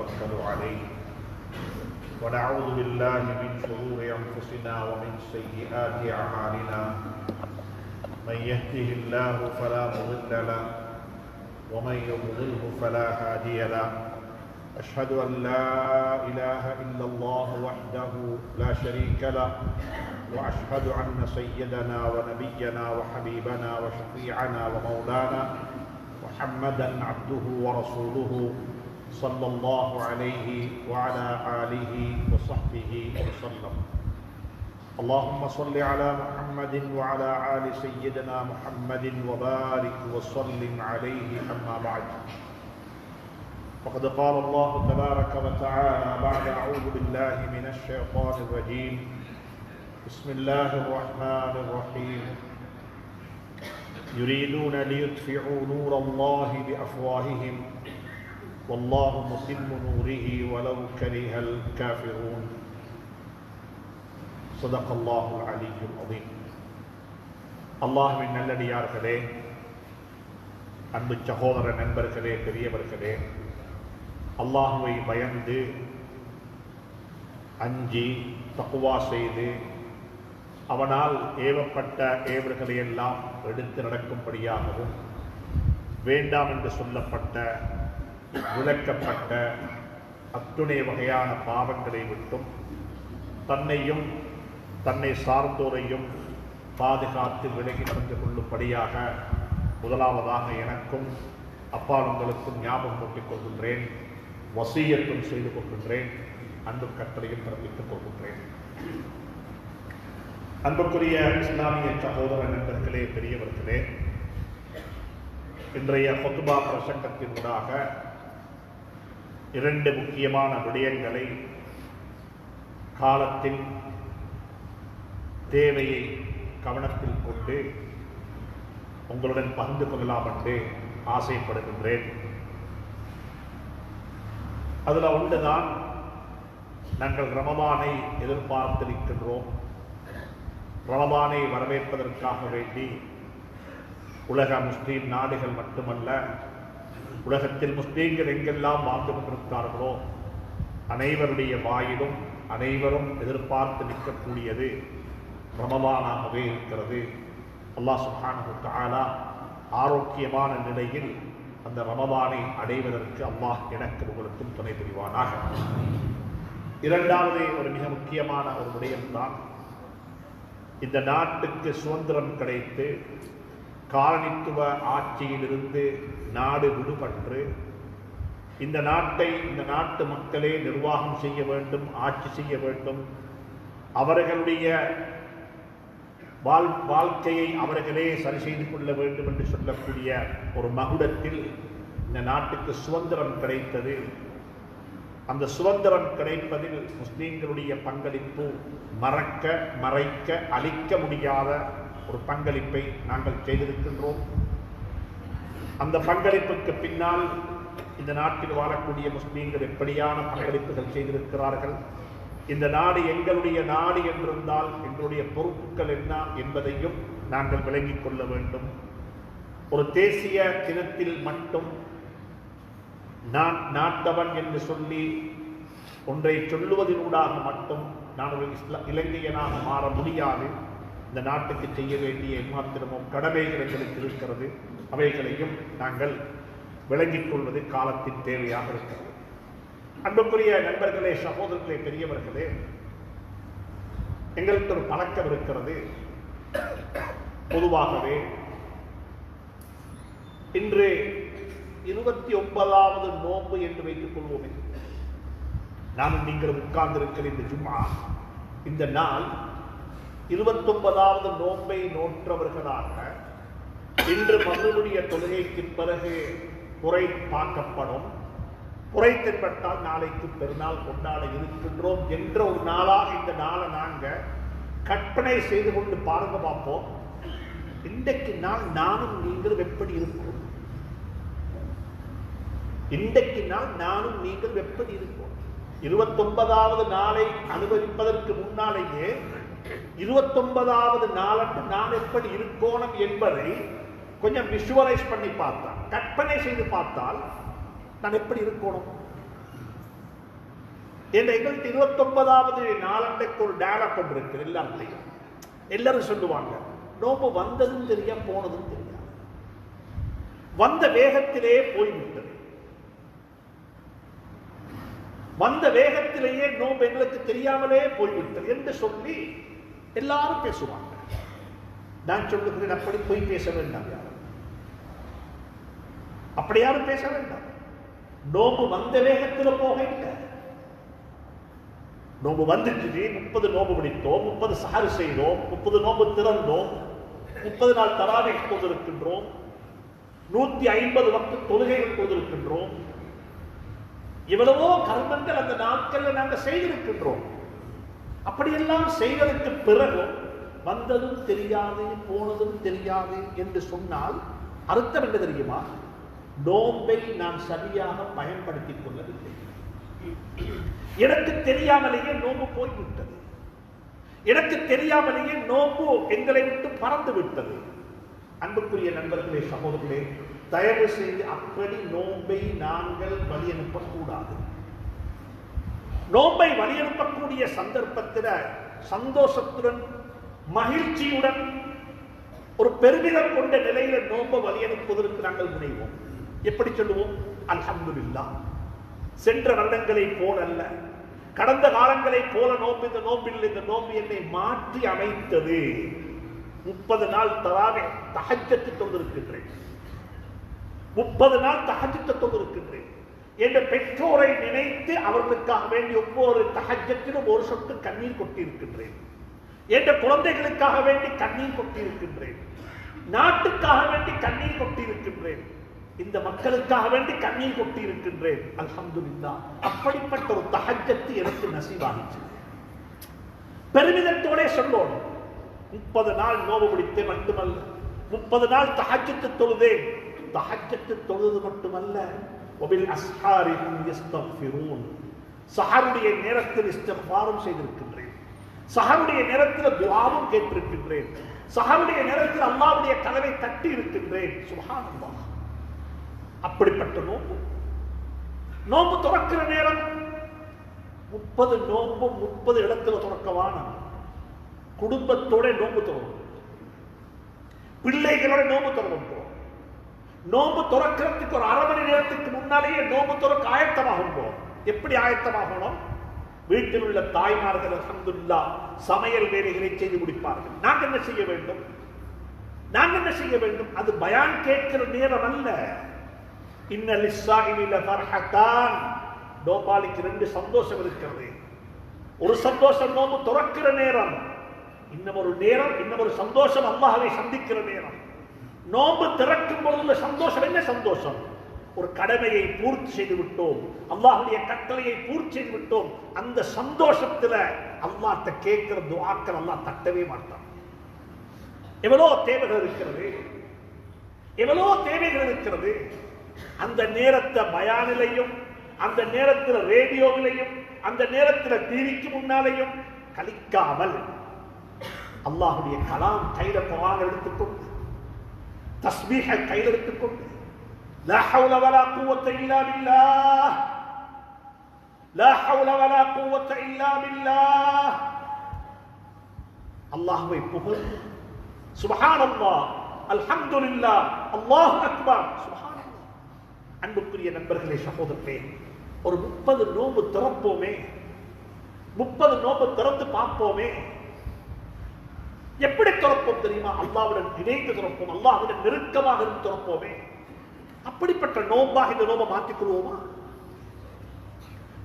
ونتوكل عليه ونعوذ بالله من شرور أنفسنا ومن سيئات أعمالنا من يهده الله فلا مضل له ومن يضلله فلا هادي له أشهد أن لا إله إلا الله وحده لا شريك له وأشهد أن سيدنا ونبينا وحبيبنا وشفيعنا ومولانا محمدا عبده ورسوله صلى الله عليه وعلى آله وصحبه وسلم. اللهم صل على محمد وعلى آل سيدنا محمد وبارك وسلم عليه. أما بعد، فقد قال الله تبارك وتعالى بعد أعوذ بالله من الشيطان الرجيم بسم الله الرحمن الرحيم يريدون ليطفئوا نور الله بأفواههم والله متم نوره ولو كره الكافرون. صدق الله العلي العظيم. அல்லாஹ்வின் நல்லடியார்களே, அன்பு சகோதர நண்பர்களே, பெரியவர்களே, அல்லாஹ்வை பயந்து அஞ்சி தக்வா செய்து அவனால் ஏவப்பட்ட ஏவல்களை எல்லாம் எடுத்து நடக்கும்படியாகவும், வேண்டாம் என்று சொல்லப்பட்ட விளக்கப்பட்ட அத்துணை வகையான பாவங்களை விட்டும் தன்னையும் தன்னை சார்ந்தோரையும் பாதுகாத்து விலகி நடந்து கொள்ளும்படியாக முதலாவதாக எனக்கும் அப்பால் உங்களுக்கும் ஞாபகம் ஊட்டிக் கொள்கின்றேன், வசியத்தும் செய்து கொள்கின்றேன், அன்பு கட்டளையும் பிறப்பித்துக் கொள்கின்றேன். அன்புக்குரிய இஸ்லாமிய சகோதர நண்பர்களே, பெரியவர்களே, இன்றைய ஹுத்பா பிரசங்கத்தினூடாக இரண்டு முக்கியமான விடயங்களை காலத்தின் தேவையை கவனத்தில் கொண்டு உங்களுடன் பகிர்ந்து கொள்ளலாம் என்று ஆசைப்படுகின்றேன். அதில் ஒன்றுதான், நாங்கள் ரமதானை எதிர்பார்த்திருக்கின்றோம். ரமதானை வரவேற்பதற்காக வேண்டி உலக முஸ்லீம் நாடுகள் மட்டுமல்ல, உலகத்தில் முஸ்லீம்கள் எங்கெல்லாம் வாழ்ந்து கொண்டிருக்கிறார்களோ அனைவருடைய வாயிலும் அனைவரும் எதிர்பார்த்து நிற்கக்கூடியது ரமதானாகவே இருக்கிறது. அல்லாஹ் சுப்ஹானஹு வ தஆலா ஆரோக்கியமான நிலையில் அந்த ரமதானை அடைவதற்கு அல்லாஹ் எனக்கு உங்களுக்கும் துணை புரிவானாக. இரண்டாவது ஒரு மிக முக்கியமான ஒரு விடயம்தான், இந்த நாட்டுக்கு சுதந்திரம் கிடைத்து காலனித்துவ ஆட்சியிலிருந்து நாடு விடுபட்டு இந்த நாட்டை இந்த நாட்டு மக்களே நிர்வாகம் செய்ய வேண்டும், ஆட்சி செய்ய வேண்டும், அவர்களுடைய வாழ்க்கையை அவர்களே சரி செய்து கொள்ள வேண்டும் என்று சொல்லக்கூடிய ஒரு மகுடத்தில் இந்த நாட்டுக்கு சுதந்திரம் கிடைத்தது. அந்த சுதந்திரம் கிடைப்பதில் முஸ்லீம்களுடைய பங்களிப்பு மறைக்க அழிக்க முடியாத ஒரு பங்களிப்பை நாங்கள் செய்திருக்கின்றோம். அந்த பங்களிப்புக்கு பின்னால் இந்த நாட்டில் வாழக்கூடிய முஸ்லீம்கள் எப்படியான பங்களிப்புகள் செய்திருக்கிறார்கள், இந்த நாடு எங்களுடைய நாடு என்றிருந்தால் எங்களுடைய பொறுப்புகள் என்ன என்பதையும் நாங்கள் விளங்கிக் கொள்ள வேண்டும். ஒரு தேசிய தினத்தில் மட்டும் நான் நாட்டவன் என்று சொல்லி ஒன்றை சொல்லுவதனூடாக மட்டும் நான் ஒரு இலங்கையனாக மாற முடியாது. இந்த நாட்டுக்கு செய்ய வேண்டிய எம்மாத்திரமும் கடமைகள் எங்களுக்கு இருக்கிறது. அவைகளையும் நாங்கள் விளங்கிக் கொள்வது காலத்தின் தேவையாக இருக்கிறது. அன்புக்குரிய நண்பர்களே, சகோதரர்களே, பெரியவர்களே, எங்களுக்கு ஒரு பழக்கம் இருக்கிறது. பொதுவாகவே இன்று 29வது நோன்பு என்று வைத்துக் கொள்வோமே, நானும் நீங்கள் உட்கார்ந்திருக்கிற இந்த ஜும்ஆ, இந்த நாள் 29வது நோன்பை நோற்றவர்களாக இன்று மகனுடைய தொழுகைக்கு பிறகு குறை பார்க்கப்படும். குறை தென்பட்டால் நாளைக்கு பெருநாள் கொண்டாட இருக்கின்றோம் என்ற ஒரு நாளாக இந்த நாளை நாங்கள் கற்பனை செய்து கொண்டு பாருங்க பார்ப்போம். இன்றைக்கு நாள் நானும் நீங்களும் எப்படி இருக்கும்? இன்றைக்கு நாள் நானும் நீங்கள் எப்படி இருக்கும்? 29வது நாளை அனுபவிப்பதற்கு முன்னாலேயே 29வது நாளன்று நான் எப்படி இருக்கணும் என்பதை கொஞ்சம் விஷுவலைஸ் பண்ணி பார்த்தால், கற்பனை செய்து பார்த்தால் நான் எப்படி இருக்கணும்? எங்கள்கிட்ட 29வது நாளண்டைக்கு ஒரு டயலாக் ஒன்று இருக்கு. எல்லாரும் சொல்லுவாங்க, நோம்பு வந்ததும் தெரியா போனதும் தெரியாது, வந்த வேகத்திலே போய்விட்டது, வந்த வேகத்திலேயே நோம்பு எங்களுக்கு தெரியாமலே போய்விட்டது என்று சொல்லி எல்லாரும் பேசுவாங்க. நான் சொல்லுகிறேன், அப்படி போய் பேச வேண்டாம், அப்படி யாரும் பேச வேண்டாம். நோம்பு வந்த வேகத்தில் போக இல்லை. நோம்பு வந்துச்சு, 30 நோம்பு பிடித்தோம், 30 சஹர் செய்தோம், 30 நோம்பு திறந்தோம், 30 நாள் தராவீஹ் தொழுதிருக்கின்றோம், 150 வக்து தொழுகைகள் தொழுதிருக்கின்றோம். இவ்வளவோ கர்மங்கள் அந்த நாட்கள்ல நாங்கள் செய்திருக்கின்றோம். அப்படியெல்லாம் செய்ததற்கு பிறகு வந்ததும் தெரியாது போனதும் தெரியாது என்று சொன்னால் அர்த்தம் என்ன தெரியுமா? நோம்பை நான் சரியாக பயன்படுத்திக் கொள்ளவில்லை. எனக்கு தெரியாமலேயே நோம்பு போய்விட்டது, எனக்கு தெரியாமலேயே நோம்பு எங்களை விட்டு பறந்து விட்டது. அன்புக்குரிய நண்பர்களே, சகோதரர்களே, தயவு செய்து அப்படி நோம்பை நாங்கள் வழியனுப்பக்கூடாது. நோம்பை வழியனுப்பக்கூடிய சந்தர்ப்பத்தில் சந்தோஷத்துடன் மகிழ்ச்சியுடன் ஒரு பெருமிதம் கொண்ட நிலையில நோம்பை வழியனுப்புவதற்கு நாங்கள் முனைவோம். எப்படி சொல்லுவோம்? அல்ஹம்துலில்லாஹ். சென்ற வருடங்களை போலல்ல, கடந்த காலங்களை போல நோம்பு இந்த நோம்பில் இந்த நோம்பு என்னை மாற்றி அமைத்தது. 30 நாள் தராவீஹ் தஹஜ்ஜத் தொழுதிருக்கின்றேன், 30 நாள் தஹஜ்ஜத் தொழுதிருக்கின்றேன். என்ற பெற்றோரை நினைத்து அவர்களுக்காக வேண்டி ஒவ்வொரு தஹஜ்ஜத்திலும் ஒரு சொட்டு கண்ணீர் கொட்டியிருக்கின்றேன். என்ற குழந்தைகளுக்காக வேண்டி கண்ணீர் கொட்டியிருக்கின்றேன், நாட்டுக்காக வேண்டி கண்ணீர் கொட்டியிருக்கின்றேன், இந்த மக்களுக்காக வேண்டி கண்ணீர் கொட்டி இருக்கின்றேன். அல்ஹம்துலில்லாஹ். அப்படிப்பட்ட ஒரு தஹஜ்ஜத் எனக்கு நசீபாகிச்சு. பெருமிதத்தோட சொல்லோம், 30 நாள் நோவு பிடித்தே மட்டுமல்ல, 30 நாள் தஹஜ்ஜத் தொழுதேன். தஹஜ்ஜத் தொழுது மட்டுமல்ல, வபில் அஸ்ஹாரி ஹும் யஸ்தக்ஃபிரூன். சஹருடைய நேரத்தில் இஸ்திக்ஃபாரும் செய்திருக்கின்றேன், சஹருடைய நேரத்தில் துஆவும் கேட்டிருக்கின்றேன், சஹருடைய நேரத்தில் அல்லாஹ்வுடைய கதவை தட்டி இருக்கின்றேன். சுப்ஹானல்லாஹ். அப்படிப்பட்ட நோம்பு, நோம்பு துறக்கிற நேரம் 30 நோம்பு 30 இடத்துல துறக்கவான, குடும்பத்தோட நோம்பு துறவும், பிள்ளைகளோட நோம்பு துறவும். நோம்பு துறக்கிறதுக்கு ஒரு அரை மணி நேரத்துக்கு முன்னாலேயே நோம்பு துறக்க ஆயத்தமாகும். எப்படி ஆயத்தமாகணும்? வீட்டில் உள்ள தாய்மார்கள் அல்ஹம்துலில்லாஹ் சமையல் வேலைகளை செய்து முடிப்பார்கள். நாங்கள் என்ன செய்ய வேண்டும்? நாங்கள் என்ன செய்ய வேண்டும்? அது பயான் கேட்கிற நேரம் அல்ல. இன்னல் லிஸ்ஸாயிமி லஃபர்ஹதான். நோம்பாளிக்கு 2 சந்தோஷம் இருக்கிறது. ஒரு சந்தோஷம் நோம்பு துறக்கிற நேரம், இன்னும் ஒரு நேரம், இன்னும் ஒரு சந்தோஷம் அல்லாஹ்வை சந்திக்கிற நேரம். நோம்பு திறக்கும் பொழுதுள்ள சந்தோஷம் என்ன சந்தோஷம்? ஒரு கடமையை பூர்த்தி செய்து விட்டோம், அல்லாஹ்வுடைய கட்டளையை பூர்த்தி செய்து விட்டோம். அந்த சந்தோஷத்துல அல்லாஹ்ட்ட கேட்கிற துஆக்கள் அல்லாஹ் தட்டவே மாட்டான். எவ்வளோ தேவைகள் இருக்கிறது, எவ்வளோ தேவைகள் இருக்கிறது. அந்த நேரத்தை பயானிலையும், அந்த நேரத்தில் ரேடியோவிலையும், அந்த நேரத்தில் டிவிக்கு முன்னாலேயும் கழிக்காமல் அல்லாஹ்வுடைய கலாம் கையில குர்ஆன் எடுத்துக்கொண்டு, தஸ்பீஹை கையில் எடுத்துக்கொண்டு, லா ஹவுல வலா குவத்த இல்லா பில்லாஹ், லா ஹவுல வலா குவத்த இல்லா பில்லாஹ், அல்லாஹ்வை புகழ்ந்து சுப்ஹானல்லாஹ், அல்ஹம்துலில்லாஹ், அல்லாஹு அக்பர், சுப்ஹானல்லாஹ். அன்புக்குரிய நண்பர்களே, சகோதரர்களே, ஒரு 30 நோம்பு திறப்போமே, 30 நோம்பு திறந்து பார்ப்போமே. எப்படி திறப்போம் தெரியுமா? அல்லாஹ்வுடன் இணைந்து திறப்போம், அல்லாஹ்வுடன் நெருக்கமாக இருந்து திறப்போமே. அப்படிப்பட்ட நோம்பாக இந்த நோம்பை மாற்றிக் கொள்வோமா?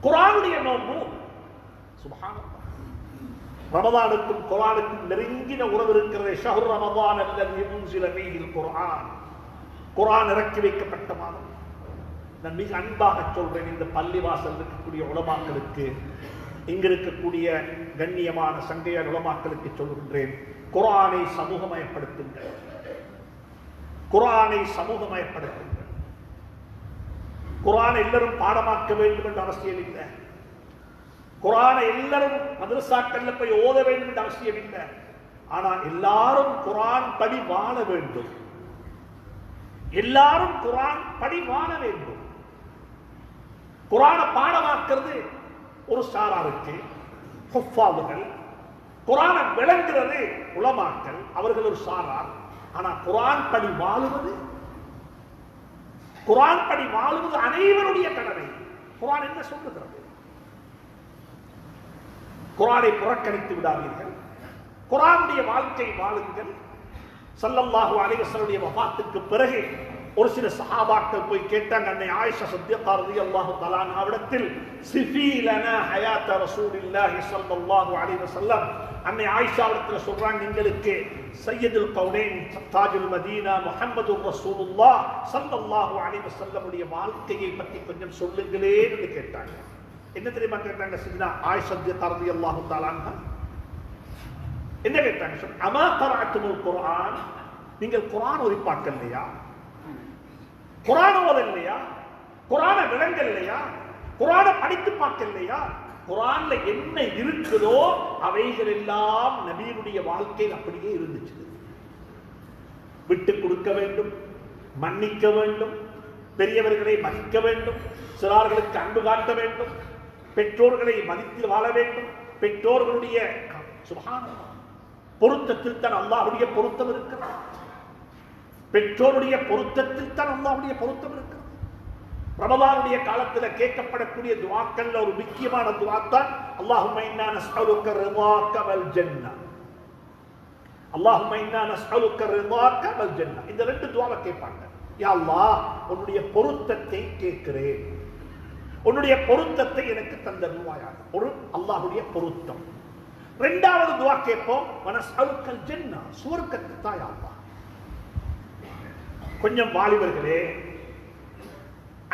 குர்ஆனுடைய நோம்பு, சுப்ஹானல்லாஹ். ரமதானுக்கும் குர்ஆனுக்கும் நெருங்கின உறவு இருக்கிறது. ஷஹ்ரு ரமதான் அல்லதி உன்ஸில ஃபீஹில் குர்ஆன். குர்ஆன் இறக்கி வைக்கப்பட்ட மாதம். நான் மிக அன்பாக சொல்றேன், இந்த பள்ளிவாசல் இருக்கக்கூடிய உலமாக்களுக்கு, இங்க இருக்கக்கூடிய கண்ணியமான சங்கையான உலமாக்களுக்கு சொல்கின்றேன், குர்ஆனை சமூகமயப்படுத்துங்கள், குர்ஆனை சமூகமயப்படுத்துங்கள். குர்ஆனை எல்லாரும் பாடமாக்க வேண்டும் என்ற அவசியம் இல்லை, குர்ஆனை எல்லாரும் மதரசாக்கள்ல போய் ஓத வேண்டும் என்ற அவசியம் இல்லை. ஆனால் எல்லாரும் குர்ஆன் படி வாழ வேண்டும், எல்லாரும் குர்ஆன் படி வாழ வேண்டும். குர்ஆனை பாடமாக்குறது ஒரு சாராருக்கு ஹுஃபாதுகள், குர்ஆனை விளங்குறது உலமாக்கள், அவர்கள் ஒரு சாரார். ஆனா குர்ஆன் படி வாழுவது, குர்ஆன் படி வாழுவது அனைவருடைய கடமை. குர்ஆன் என்ன சொல்லுகிறது? குர்ஆனை புறக்கணித்து விடாதீர்கள், குர்ஆனுடைய வாழ்க்கை வாழுங்கள். ஸல்லல்லாஹு அலைஹி வஸல்லம் வஃபாத்துக்கு பிறகு ஒரு சில சஹாபாக்கள் போய் கேட்டாங்க, அன்னை ஆயிஷா ஸித்திகா ரலியல்லாஹு தஆலா அன்ஹாவிடத்தில், சிஃபி லனா ஹயாத ரசூலில்லாஹி ஸல்லல்லாஹு அலைஹி வஸல்லம். அன்னை ஆயிஷாவிடத்தில் சொல்றாங்க, எங்களுக்கு சையதுல் கௌனைன் தாஜுல் மதீனா முஹம்மதுர் ரசூலுல்லாஹ் ஸல்லல்லாஹு அலைஹி வஸல்லம் உடைய வாழ்க்கையை பற்றி கொஞ்சம் சொல்லுங்களே என்று கேட்டாங்க. என்ன தெரியுமா கேட்டாங்க? சையதா ஆயிஷா ரலியல்லாஹு தஆலா அன்ஹா என்ன கேட்டாங்க? அமா கரஅத்துல் குர்ஆன், நீங்கள் குர்ஆன் ஓதி பார்க்கலையா? குர்ஆன் ஓதலையா? குர்ஆனை விளங்கலையா? குர்ஆனை படித்து பார்க்கலையா? குர்ஆன்ல என்ன இருக்குதோ அவைகள் எல்லாம் நபியினுடைய வாழ்க்கையில் அப்படியே இருந்துச்சு. விட்டு கொடுக்க வேண்டும், மன்னிக்க வேண்டும், பெரியவர்களை மதிக்க வேண்டும், சிறார்களுக்கு அன்பு காட்ட வேண்டும், பெற்றோர்களை மதித்து வாழ வேண்டும். பெற்றோர்களுடைய சுப்ஹானல்லாஹ் பொருத்தத்தில் தான் அல்லாஹ்வுடைய பொருத்தம் இருக்கிறது. பெற்றோருடைய பொருத்தத்தில் தான் அல்லாஹ்வுடைய பொருத்தம் இருக்கிறது. ரமலானுடைய காலத்தில் கேட்கப்படக்கூடிய துஆக்கள்ல ஒரு முக்கியமான துஆ தான் அல்லாஹும்ம இன்னா நஸ்அலுக ரிதாக வல் ஜன்னah. அல்லாஹும்ம இன்னா நஸ்அலுக ரிதாக வல் ஜன்னah. இந்த ரெண்டு துஆவை கேட்பாங்க. யா அல்லாஹ், உன்னுடைய பொருத்தத்தை கேட்கிறேன், உன்னுடைய பொருத்தத்தை எனக்கு தந்தருள்வாயாக. ஒரு அல்லாஹ்வுடைய பொருத்தம். இரண்டாவது துஆ கேட்போம், வனஸ்அலுகல் ஜன்னah, சுவர்க்கத்தை தா யா அல்லாஹ். கொஞ்சம் வாலிபர்களே,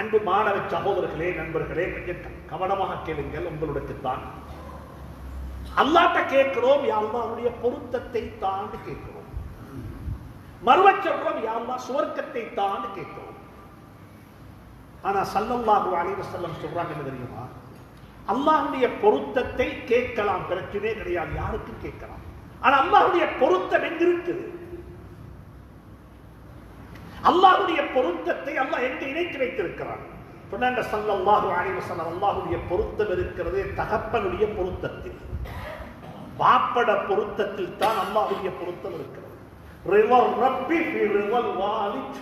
அன்பு மாணவ சகோதரர்களே, நண்பர்களே, கொஞ்சம் கவனமாக கேளுங்கள். உங்களுக்கு தான் அல்லாஹ்ட்ட கேட்கிறோம், யா அல்லாஹ் உன்னுடைய பொருத்தத்தை தான் கேட்கிறோம். மறுவ சொல்றோம், யா அல்லாஹ் சுவர்க்கத்தை தான் கேட்கிறோம். ஆனா ஸல்லல்லாஹு அலைஹி வஸல்லம் சொல்றாங்க என்ன தெரியுமா? அல்லாஹ்வுடைய பொருத்தத்தை கேட்கலாம், பிரச்சனை கிடையாது, யாருக்கும் கேட்கலாம். ஆனா அல்லாஹ்வுடைய பொருத்தம் எங்க இருக்குது? அல்லாஹ்வுடைய பொருத்தத்தை அல்லாஹ் எங்க இணைத்து வைத்திருக்கிறான்? சொன்னாங்க ஸல்லல்லாஹு அலைஹி வஸல்லம், அல்லாஹ்வுடைய பொருத்தம் இருக்கிறது தகப்பனுடைய பொருத்தத்தில், பாப்பட பொருத்தத்தில் தான் அல்லாஹ்வுடைய பொருத்தம் இருக்கிறது. ரிவர் ரப்பி ஃபி ரிவல் வாலித்.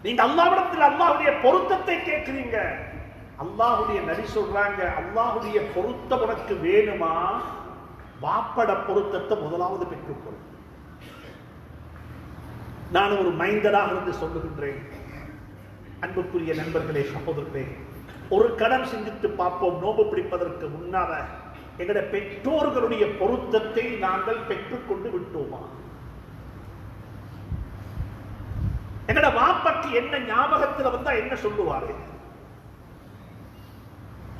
நீங்க அல்லாஹ்விடத்தில் அல்லாஹ்வுடைய பொருத்தத்தை கேட்கிறீங்க. அல்லாஹ்வுடைய நபி சொல்றாங்க, அல்லாஹ்வுடைய பொருத்தம் உனக்கு வேணுமா? பாப்பட பொருத்தத்தை முதலாவது பெற்றுக்கொள். நான் ஒரு மைந்தராக இருந்து சொல்லுகின்றேன், அன்புக்குரிய நண்பர்களே, சகோதரர்களே, ஒரு கணம் சிந்தித்து பார்ப்போம். நோம்பு பிடிப்பதற்கு முன்னால எங்களுடைய பெற்றோர்களுடைய பொருத்தத்தை நாங்கள் பெற்றுக்கொண்டு விட்டோமா? எங்கட வாப்பக்கு என்ன ஞாபகத்தில் வந்தா என்ன சொல்லுவாரு?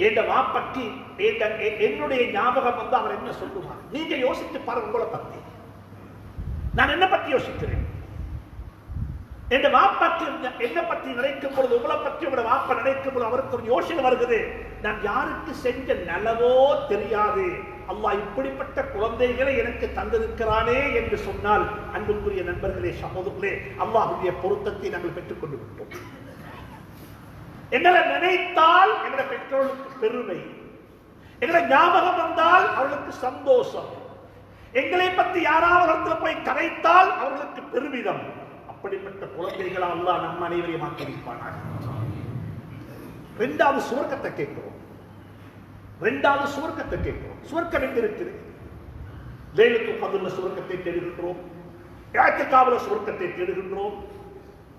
என் வாப்பக்கு என்னுடைய ஞாபகம் வந்து அவர் என்ன சொல்லுவார்? நீங்க யோசித்து பாருங்க. உங்களை பத்தி நான் என்ன பத்தி யோசிக்கிறேன்? என் வாப்பாக்கு என்ன பத்தி நினைக்கும் பொழுது, உங்களை பற்றி உங்களோட வாப்பா நினைக்கும் பொழுது அவருக்கு ஒரு யோசனை வருகிறது, நான் யாருக்கு செஞ்ச நல்லவோ தெரியாது, அல்லாஹ் இப்படிப்பட்ட குழந்தைகளை எனக்கு தந்திருக்கிறானே என்று சொன்னால், அன்புக்குரிய நண்பர்களே, சகோதரர்களே, அல்லாஹ்வுடைய பொருத்தத்தை நாங்கள் பெற்றுக்கொண்டு விட்டோம். எங்களை நினைத்தால் எங்களுடைய பெற்றோர்களுக்கு பெருமை, எங்களை ஞாபகம் வந்தால் அவர்களுக்கு சந்தோஷம், எங்களை பற்றி யாராவது போய் கரைத்தால் அவர்களுக்கு பெருமிதம். அப்படிப்பட்ட குழந்தைகளை அல்லாஹ் நம்ம அனைவரையும் ஆக்கி வைப்பானாக. இரண்டாவது சுவர்க்கத்தை கேட்கிறோம். இரண்டாவது சுவர்க்கத்தை கேட்கிறோம். சுவர்க்கம் எங்க இருக்குது? லைலத்துல் கத்ர்ல சுவர்க்கத்தை தேடுகின்றோம், இஅ்திகாஃப்ல சுவர்க்கத்தை தேடுகின்றோம்,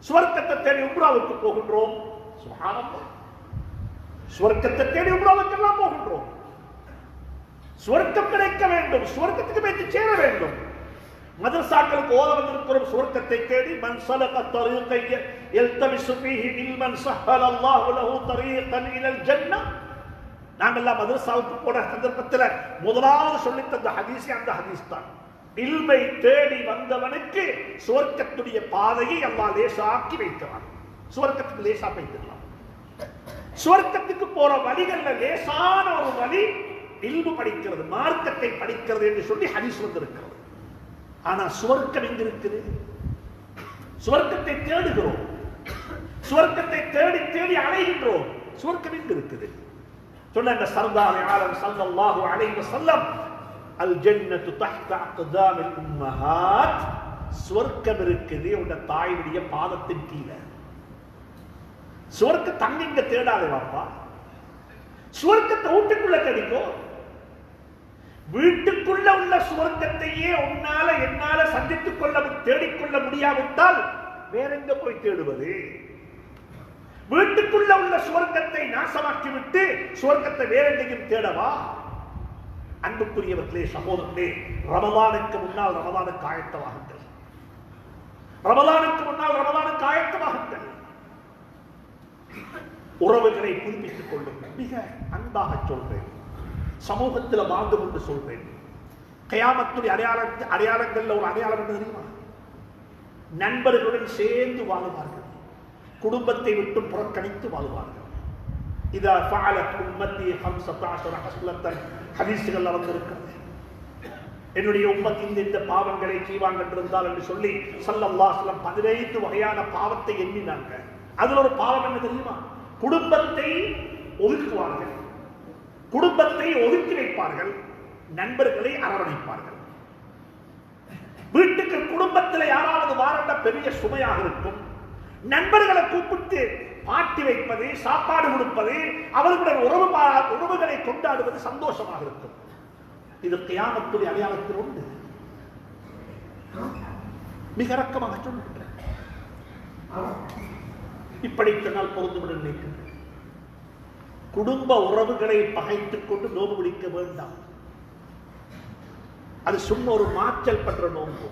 சுவர்க்கத்தை தேடி உம்ராவுக்கு போகின்றோம். சுப்ஹானல்லாஹ், சுவர்க்கத்தை தேடி உம்ராவுக்கு எல்லாம் போகின்றோம். சுவர்க்கம் கிடைக்க வேண்டும், சுவர்க்கத்துக்கு போய் சேர வேண்டும். மதரசாக்களுக்கு ஓத வந்திருக்கிறோம் சுவர்க்கத்தை தேடி. மன் ஸலக தரீகன் யல்தமிஸு ஃபீஹி இல்மன் ஸஹ்ஹலல்லாஹு லஹு தரீகன் இலல் ஜன்னah. நாங்கெல்லாம் மதரசாவுக்கு போன சந்தர்ப்பத்தில் முதலாவது சொல்லித் தந்த ஹதீஸ் அந்த ஹதீஸ் தான். இல்மை தேடி வந்தவனுக்கு சுவர்க்கத்துடைய பாதையை அல்லாஹ் லேசாக்கி வைக்கிறான். சுவர்க்கத்துக்கு லேசா வைத்திடலாம். சுவர்க்கத்துக்கு போற வழிகள்ல லேசான ஒரு வழி இல்மு படிக்கிறது, மார்க்கத்தை படிக்கிறது என்று சொல்லி ஹதீஸ் வந்திருக்கிறது. ஆனா சுவர்க்கம் எங்க இருக்குது? சுவர்க்கத்தை தேடுகிறோம், சுவர்க்கத்தை தேடி தேடி அலைகின்றோம். சுவர்க்கம் எங்க இருக்குது? சொன்னாங்க சர்தார் ஆலம் ஸல்லல்லாஹு அலைஹி வஸல்லம், அல் ஜன்னத்து தஹ்த அக்தாமில் உம்மஹாத், சுவர்க்கம் இருக்குது உங்க தாயுடைய பாதத்தின் கீழே. சுவர்க்க தண்ணிங்க தேடாதே வாப்பா, சுவர்க்கத்தை வீட்டுக்குள்ள கிடைக்கும். வீட்டுக்குள்ள உள்ள சுவர்க்கத்தையே உன்னால என்னால சந்தித்துக் கொள்ள தேடிக்கொள்ள முடியாவிட்டால் வேற எங்க போய் தேடுவது? வீட்டுக்குள்ள உள்ள சுவர்க்கத்தை நாசமாக்கிவிட்டு சுவர்க்கத்தை வேற எங்கேயும் தேடவா? அன்புக்குரியவர்களே, சகோதரர்களே, ரமலானுக்கு முன்னால் ரமலானுக்கு ஆயத்தமாகுங்கள். ரமலானுக்கு முன்னால் ரமலானுக்கு ஆயத்தமாகுங்கள். உறவுகளை புதுப்பித்துக் கொள்ளுங்கள். மிக அன்பாக சொல்றேன், சமூகத்தில் வாழ்ந்து கொண்டு சொல்றேன். கியாமத்துடைய அடையாளங்கள்ல ஒரு அடையாளம் என்ன தெரியுமா? நண்பர்களுடன் சேர்ந்து வாழுவார்கள், குடும்பத்தை விட்டு புறக்கணித்து வாழுவார்கள். இதா ஃபஅலத் உம்மத்தி 15 ஹஸ்லத்தன் ஹதீஸ்கள் வந்திருக்கிறது. என்னுடைய உம்மத் இந்த பாவங்களை செய்வாங்க என்றிருந்தால் என்று சொல்லி ஸல்லல்லாஹு அலைஹி வஸல்லம் 15 வகையான பாவத்தை எண்ணினாங்க. அதுல ஒரு பாவம் என்ன தெரியுமா? குடும்பத்தை ஒதுக்குவார்கள், குடும்பத்தை ஒதுக்கி வைப்பார்கள், நண்பர்களை அரவணைப்பார்கள். வீட்டுக்கு குடும்பத்தில் யாராவது வாரண்ட பெரிய சுமையாக இருக்கும், நண்பர்களை கூப்பிட்டு பாட்டி வைப்பது, சாப்பாடு கொடுப்பது, அவர்களுடைய உறவுகளை கொண்டாடுவது சந்தோஷமாக இருக்கும். இது கியாமத்துடைய அடையாளத்தில் உண்டு. மிக இறக்கமாக சொல்லுகின்றேன். இப்படி சொன்னால் பொருந்துவிட நினைக்கின்றேன். குடும்ப உறவுகளை பகைத்துக் கொண்டு நோம்பு பிடிக்க வேண்டாம். அது சும்மா ஒரு மாற்றல் பண்ற நோம்பு,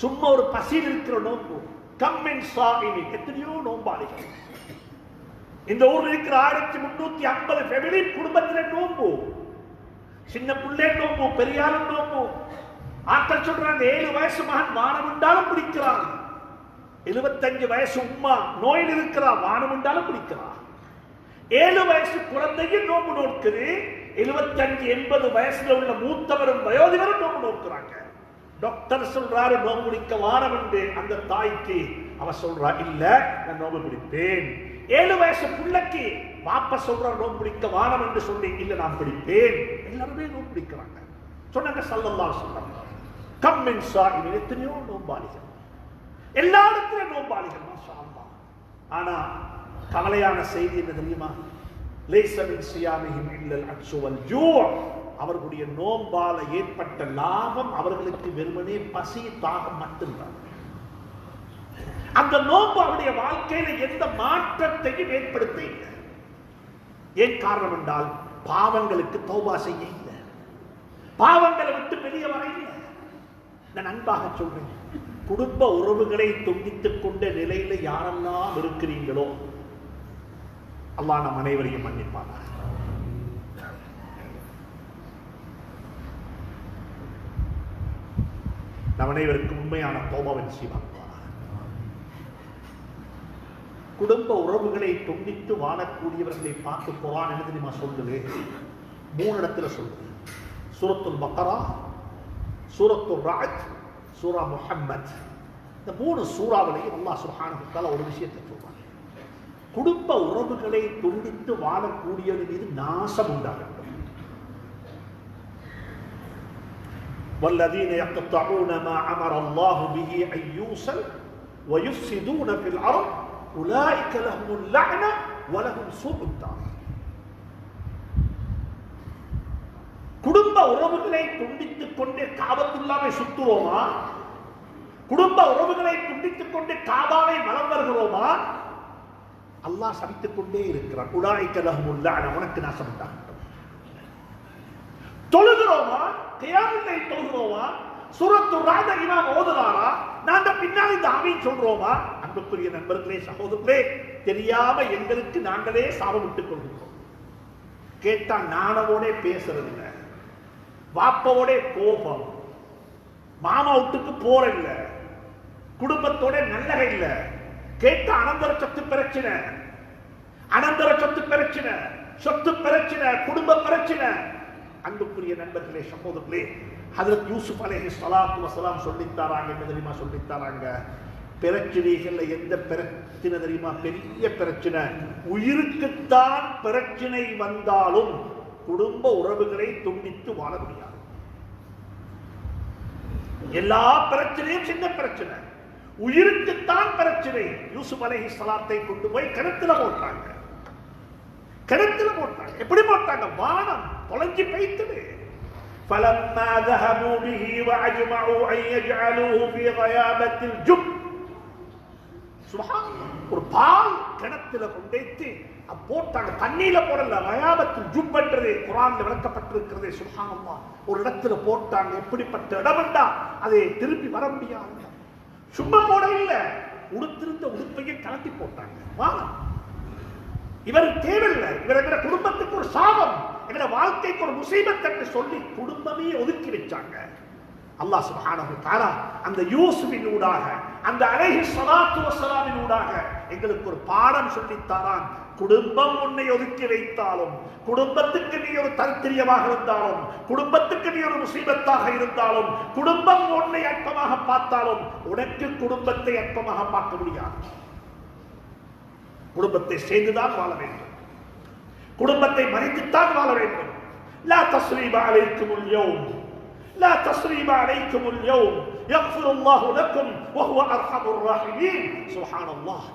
சும்மா ஒரு பசியில் இருக்கிற நோம்பு. கம்மின் சாகினி, எத்தனையோ நோம்பாளிகள் இந்த ஊரில் இருக்கிற 1350 ஃபேமிலி குடும்பத்தில் நோம்பு. சின்ன பிள்ளை நோம்பு, பெரியார் நோம்பு. ஆட்கள் சொல்றாங்க 7 வயசு மகன் வானம் உண்டாலும் பிடிக்கிறான், 75 வயசு உம்மா நோயில் இருக்கிறா வானம் உண்டாலும் பிடிக்கிறான், 7 வயசு குழந்தையும் நோம்பு நோக்குது, 75 80 வயசுல உள்ள மூத்தவரும் வயோதிகரும் நோம்பு நோக்குறாங்க. டாக்டர் சொல்றாரு நோம்பு பிடிக்க வாரம் என்று. அந்த தாய்க்கு அவ சொல்றா இல்ல நான் நோம்பு பிடிப்பேன். 7 வயசு பிள்ளைக்கு பாப்பா சொல்ற நோம்பு பிடிக்க வாரம் என்று சொல்லி இல்ல நான் பிடிப்பேன். எல்லாருமே நோம்பு பிடிக்கிறாங்க. சொன்னாங்க ஸல்லல்லாஹு அலைஹி வஸல்லம், கம்மின் ஸாயிமின், எத்தனையோ நோம்பாளிகள், எல்லா இடத்திலும் நோம்பாளிகள் மாஷா அல்லாஹ். ஆனா கவலையான செய்தி என்ன தெரியுமா? லைஸ மின் சியாமிஹிம் இல்லல் அத்ஷு வல் ஜூ. அவர்களுடைய நோம்பால ஏற்பட்ட லாபம் அவர்களுக்கு வெறுமனே பசி தாகம் மட்டும்தான். அந்த நோம்பு அவருடைய வாழ்க்கையில எந்த மாற்றத்தையும் ஏற்படுத்த இல்லை. ஏன் காரணம் என்றால் பாவங்களுக்கு தௌபா செய்ய இல்லை, பாவங்களை விட்டு வெளியே வர இல்லை. நான் அன்பாக சொல்றேன், குடும்ப உறவுகளை துண்டித்துக் கொண்ட நிலையில யாரெல்லாம் இருக்கிறீங்களோ அல்லாஹ் நம் அனைவரையும் மன்னிப்பாங்க. நம் அனைவருக்கும் உண்மையான தௌபாவை நசீபாக்குவார். குடும்ப உறவுகளை துண்டித்து வாழக்கூடியவர்களை பார்த்து குர்ஆன் என்ன தெரியுமா சொல்லுது? 3 இடத்துல சொல்லுது. சூரத்துல் பக்ரா, சூரத்துல் ரஅத், சூரா முஹம்மத். இந்த 3 சூறாவிலையும் அல்லாஹ் சுப்ஹானஹு வ தஆலா ஒரு விஷயத்தை சொல்றாங்க. குடும்ப உறவுகளை துண்டித்து வாழக்கூடியவர்கள் மீது நாசம் உண்டாகட்டும். والذين يقطعون ما امر الله به ان يوصل ويفسدون في الارض اولئك لهم اللعنه ولهم سوء الدار. குடும்ப உறவுகளை துண்டித்துக் கொண்டு காபத்துல்லாவை சுத்துவோமா? குடும்ப உறவுகளை துண்டித்துக் கொண்டு காபாவை வலம் வருகிறோமா? அல்லாஹ் சபித்துக் கொண்டே இருக்கிறான். உலாயிக லஹுமுல் லஅன, உனக்கு நாசம் உண்டாகட்டும். தொழுகிறோமா? கியாமுல்லை தொழுகிறோமா? சூரத்துர் ரஅத் இமாம் ஓதுறாரா? நாங்க பின்னால் இந்த ஆமீன் சொல்றோமா? அன்புக்குரிய நண்பர்களே, சகோதரர்களே, தெரியாம எங்களுக்கு நாங்களே சாபமிட்டுக் கொள்கிறோம். கேட்டா நானவோட பேசுறது இல்ல, வாப்பவோட கோபம், மாமா வீட்டுக்கு போற இல்ல, குடும்பத்தோட நல்லக இல்ல. கேட்ட அனந்தர சொத்து பிரச்சனை, அனந்தர சொத்து பிரச்சனை, சொத்து பிரச்சனை, குடும்ப பிரச்சனை. அன்புக்குரிய நண்பர்களே, சகோதரர்களே, ஹஜ்ரத் யூசுப் அலைஹிஸ்ஸலாத்து வஸலாம் சொல்லித்தாராங்க. என்ன தெரியுமா சொல்லித்தாராங்க? பிரச்சனைகள்ல எந்த பிரச்சனை தெரியுமா? பெரிய பிரச்சனை. உயிருக்குத்தான் பிரச்சனை வந்தாலும் குடும்ப உறவுகளை துண்டித்து வாழ முடியாது. எல்லா பிரச்சனையும் சின்ன பிரச்சனை, உயிருக்குத்தான் பிரச்சனை. யூசுப் அலைஹிஸ்ஸலாத்தை கொண்டு போய் கிணத்துல போட்டாங்க. கிணத்துல போட்டாங்க. எப்படி போட்டாங்க? வானம் தொலைஞ்சு பெய்த்தது. فَلَمَّا ذَهَبُوا بِهِ وَأَجْمَعُوا أَن يَجْعَلُوهُ فِي غَيَابَةِ الْجُبِّ. சுப்ஹானல்லாஹ். ஒரு பால் கிணத்துல கொண்டு போட்டாங்க. தண்ணியில போடல, கயாபத்துல் ஜுப் என்றது குர்ஆன்ல விளக்கப்பட்டிருக்கிறது. சுப்ஹானல்லாஹ். ஒரு இடத்துல போட்டாங்க. எப்படிப்பட்ட இடம்டா, அதை திருப்பி வர முடியாது. சும்மா போட இல்ல, உடுத்திருந்த உடுப்பையை கலட்டி போட்டாங்க. வானம். இவர் தேவையில்லை, இவர் எங்க குடும்பத்துக்கு ஒரு சாபம், எங்க வாழ்க்கைக்கு ஒரு முசீபத் என்று சொல்லி குடும்பமே ஒதுக்கி வச்சாங்க. அல்லாஹ் சுப்ஹானஹு வ தஆலா அந்த யூசுஃபினூடாக, அந்த அலைஹிஸ்ஸலாத்து வஸ்ஸலாமினூடாக எங்களுக்கு ஒரு பாடம் சொல்லித்தாரான். குடும்பம் உன்னை ஒதுக்கி வைத்தாலும், குடும்பத்துக்கு நீ ஒரு தரித்திரியமாக இருந்தாலும், குடும்பத்துக்கு நீ ஒரு முசீபத்தாக இருந்தாலும், குடும்பம் உன்னை அற்பமாக பார்த்தாலும் உனக்கு குடும்பத்தை அற்பமாக பார்க்க முடியாது. குடும்பத்தை சேர்ந்துதான் வாழ வேண்டும், குடும்பத்தை மதித்துத்தான் வாழ வேண்டும். லா தஸ்ரீப அலைக்குமுல் யௌம், லா தஸ்ரீப அலைக்குமுல் யௌம் யக்ஃபிருல்லாஹு லக்கும் வஹுவ அர்ஹமுர் ராஹிமீன். சுப்ஹானல்லாஹ்.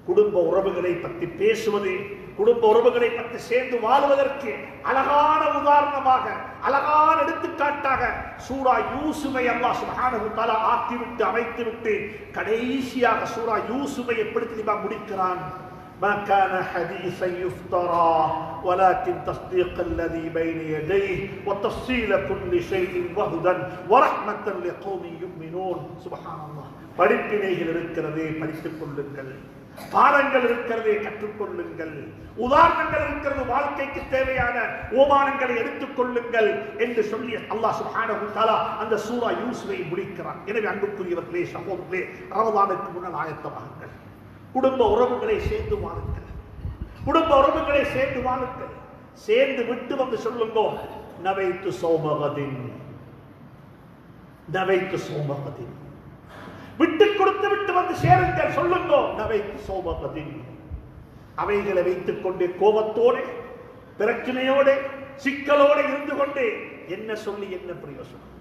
குடும்ப உறவுகளை பற்றி பேசுவது, குடும்ப உறவுகளை பற்றி சேர்ந்து வாழ்வதற்கு அழகான உதாரணமாக, அழகான எடுத்துக்காட்டாக சூரா யூசுஃபை அல்லாஹ் சுப்ஹானஹு வ தஆலா ஆக்கிவிட்டு அமைத்துவிட்டு கடைசியாக சூரா யூசுஃபை எப்படி தெரியுமா முடிக்கிறான்? ما كان حديثا يفترى ولكن تصديق الذي بين يديه وتفصيل كل شيء وهدى ورحمة لقوم يؤمنون. سبحان الله. படிப்பினைகள் இருக்கிறதே, படித்துக் கொள்ளுங்கள். பாடங்கள் இருக்கிறதே, கற்றுக்கொள்ளுங்கள். உதாரணங்கள் இருக்கிறது, வாழ்க்கைக்கு தேவையான ஓமானங்களை எடுத்துக் கொள்ளுங்கள் என்று சொல்லி அல்லாஹ் சுப்ஹானஹு வ தஆலா அந்த சூரா யூசுஃபை முடிக்கிறான். எனவே அன்புக்குரியவர்களே, சகோதரர்களே, ரமதானுக்கு முன்னால் ஆயத்தமாகுங்கள். குடும்ப உறவுகளை சேர்ந்து வாழுங்கள், குடும்ப உறவுகளை சேர்ந்து வாழுங்கள். சேர்ந்து விட்டு வந்து சொல்லுங்க, நவைத்து சௌமகதின், நவைத்து சௌமகதின். விட்டு கொடுத்து விட்டு வந்து சேருங்கள். சொல்லுங்க, நவைத்து சௌமகதின். அவைகளை வைத்துக் கொண்டு கோபத்தோடு, பிரச்சனையோடு, சிக்கலோடு இருந்து கொண்டு என்ன சொல்லி என்ன பிரயோசனம்?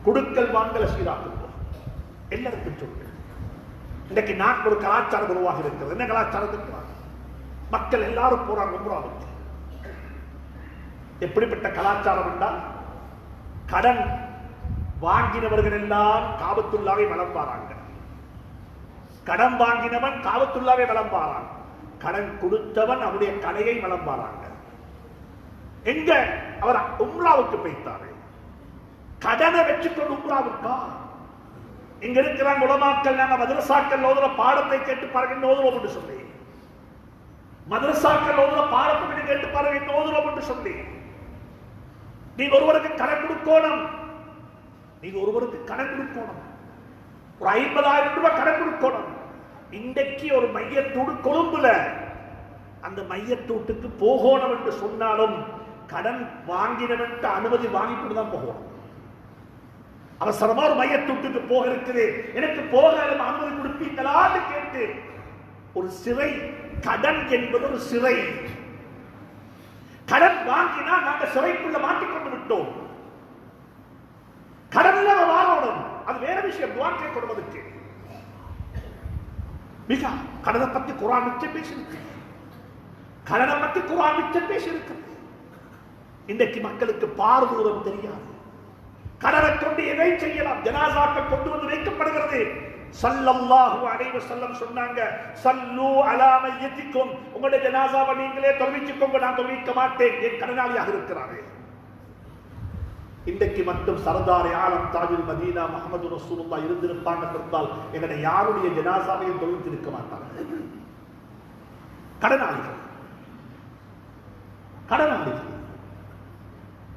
கொடுக்கல் வாங்கல சீராக்குங்க. எல்லாருக்கும் சொல்லுங்க. இன்றைக்கு நாட்டில் ஒரு கலாச்சாரம் உருவாக இருக்கிறது. என்ன கலாச்சாரம் இருக்கிறாங்க? மக்கள் எல்லாரும் போறாங்க உம்ராவுக்கு. எப்படிப்பட்ட கலாச்சாரம் என்றால், கடன் வாங்கினவர்கள் எல்லாம் காபத்துல்லாவை வளம்பாராங்க. கடன் வாங்கினவன் காபத்துல்லாவை வளம்பாரான், கடன் கொடுத்தவன் அவருடைய கடையை வளம்பாராங்க. எங்க அவர் உம்ராவுக்கு போய்த்தாரு, கடனை வச்சுக்கொண்டு உம்ராவுக்கா? இங்க இருக்கிறாங்க உலமாக்கள், நாங்க மதரசாக்கள் ஓதுற பாடத்தை கேட்டு பாருங்க, என்ன ஓதுவோம் என்று சொல்லி, மதரசாக்கள் ஓதுற பாடத்தை கேட்டு பாருங்க, என்ன ஓதுவோம் என்று சொல்லி. நீங்க ஒருவருக்கு கடன் கொடுக்கணும், நீங்க ஒருவருக்கு கடன் கொடுக்கணும், ஒரு 50,000 ரூபாய் கடன் கொடுக்கணும். இன்றைக்கு ஒரு மையத்தூடு கொழும்புல, அந்த மையத்தூட்டுக்கு போகணும் என்று சொன்னாலும் கடன் வாங்கினவன் அனுமதி வாங்கிட்டு தான் போகணும். அவசரமா ஒரு மையத்தூட்டுக்கு போக இருக்குது, எனக்கு போக அனுமதி கொடுப்பீங்களான்னு கேட்டு ஒரு சிறை. கடன் என்பது ஒரு சிறை. கடன் வாங்கினா நாங்க சிறைக்குள்ள மாட்டிக்கொண்டு விட்டோம். கடன்ல வாழணும், அது வேற விஷயம். துஆக்கை கொடுப்பதற்கு மிக கடனை பத்தி குர்ஆன் மிச்சம் பேசியிருக்கு, கடனை பத்தி குர்ஆன் மிச்சம் பேசியிருக்கு. இன்றைக்கு மக்களுக்கு பார்தூரம் தெரியாது. கடனை கொண்டு எதை செய்யலாம்? ஜனாசாக்கள் கொண்டு வந்து வைக்கப்படுகிறது. ஸல்லல்லாஹு அலைஹி வஸல்லம் சொன்னாங்க, ஸல்லு அலா மய்யித்திக்கும், உங்களுடைய ஜனாசாவை நீங்களே தொழுவிச்சுக்கோங்க, நான் தொழுவிக்க மாட்டேன், என் கடனாளியாக இருக்கிறாரே. இன்றைக்கு மட்டும் சர்தார் ஆலம் தாஜுல் மதீனா முஹம்மது ரசூலுல்லாஹ் இருந்திருப்பாங்க இருந்தால் எங்களுடைய யாருடைய ஜனாசாவையும் தொழுவித்திருக்க மாட்டாங்க. கடனாளிகள், கடனாளிகள்.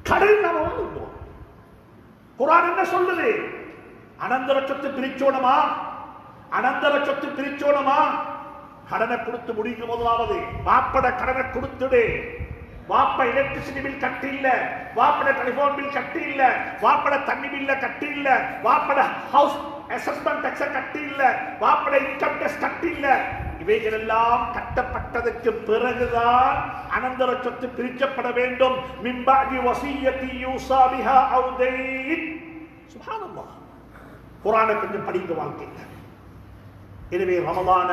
கடன் நாம வாழ்ந்தோம். குர்ஆன் என்ன சொல்லுது? அனந்தர சொத்து பிரிச்சோனமா, அனந்தர சொத்து பிரிச்சோனமா? கடனை கொடுத்து முடிங்க. முதலாவது வாப்பட கடனை கொடுத்துடு. வாப்ப எலக்ட்ரிசிட்டி பில் கட்டி இல்ல, வாப்பட டெலிபோன் பில் கட்டி இல்ல, வாப்பட தண்ணி பில்ல கட்டி இல்ல, வாப்பட ஹவுஸ் அசஸ்மெண்ட் டாக்ஸ் கட்டி இல்ல, வாப்பட இன்கம் டாக்ஸ் கட்டி இல்ல. இவைகள் எல்லாம் கட்டப்பட்டதற்கு பிறகுதான் அனந்தர சொத்து பிரிக்கப்பட வேண்டும். மின்பாகி வசியத்தி யூஸா பிஹா அவ் தைன். சுப்ஹானல்லாஹ். குர்ஆனை கொஞ்சம் படிங்க வாழ்க்கையில். எனவே ரமலான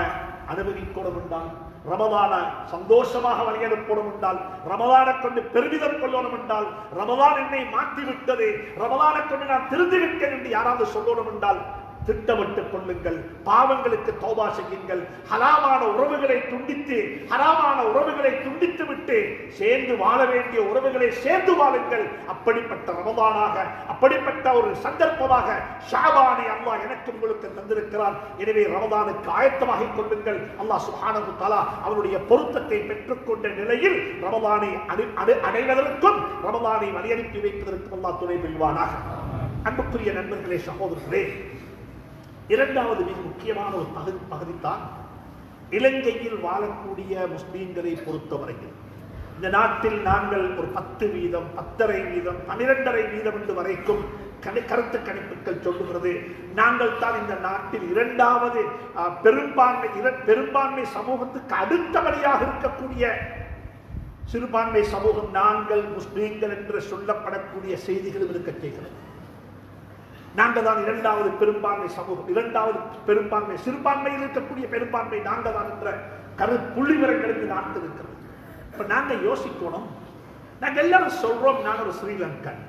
அனுபவிக்கணும் என்றால், ரமலான சந்தோஷமாக வழியெடுப்போம் என்றால், ரமலானை கொண்டு பெருமிதம் கொள்ளணும் என்றால், ரமலான் என்னை மாற்றிவிட்டது, ரமலானை கொண்டு நான் திருந்திவிட்டேன் என்று யாராவது சொல்லணும் என்றால் திட்டமிட்டுக் கொள்ளுங்கள். பாவங்களுக்கு தௌபா செய்யுங்கள். ஹராமான உறவுகளை துண்டித்து, ஹராமான உறவுகளை துண்டித்து விட்டு சேர்ந்து வாழ வேண்டிய உறவுகளை சேர்ந்து வாழுங்கள். அப்படிப்பட்ட ரமலானாக, அப்படிப்பட்ட ஒரு சந்தர்ப்பமாக ஷாபானை அல்லாஹ் எனக்கு உங்களுக்கு தந்திருக்கிறார். எனவே ரமலானுக்கு ஆயத்தமாகிக் கொள்ளுங்கள். அல்லாஹ் சுப்ஹானஹு வ தஆலா அவருடைய பொருத்தத்தை பெற்றுக்கொண்ட நிலையில் ரமலானை அடைவதற்கும் ரமலானை வழியனுப்பி வைப்பதற்கும் அல்லாஹ் துணை புரிவானாக. அன்புக்குரிய நண்பர்களே, சகோதரர்களே, இரண்டாவது மிக முக்கியமான ஒரு பகுதித்தான் இலங்கையில் வாழக்கூடிய முஸ்லீம்களை பொறுத்தவரையில். இந்த நாட்டில் நாங்கள் ஒரு 10%, 10.5%, 12.5% என்று வரைக்கும் கருத்து கணிப்புகள் சொல்லுகிறது. நாங்கள் தான் இந்த நாட்டில் இரண்டாவது பெரும்பான்மை சமூகத்துக்கு அடுத்தபடியாக இருக்கக்கூடிய சிறுபான்மை சமூகம் நாங்கள் முஸ்லீம்கள் என்று சொல்லப்படக்கூடிய செய்திகளும் இருக்க செய்கிறது. நாங்கள் தான் இரண்டாவது பெரும்பான்மை சமூகம், இரண்டாவது பெரும்பான்மை, சிறுபான்மையில் இருக்கக்கூடிய பெரும்பான்மை நாங்கள் தான் என்ற புள்ளி விவரங்களுக்கு நாட்டு இருக்கிறது. இப்ப நாங்க யோசிக்கணும். நாங்க எல்லாரும் சொல்றோம், நான் ஒரு ஸ்ரீலங்கன்,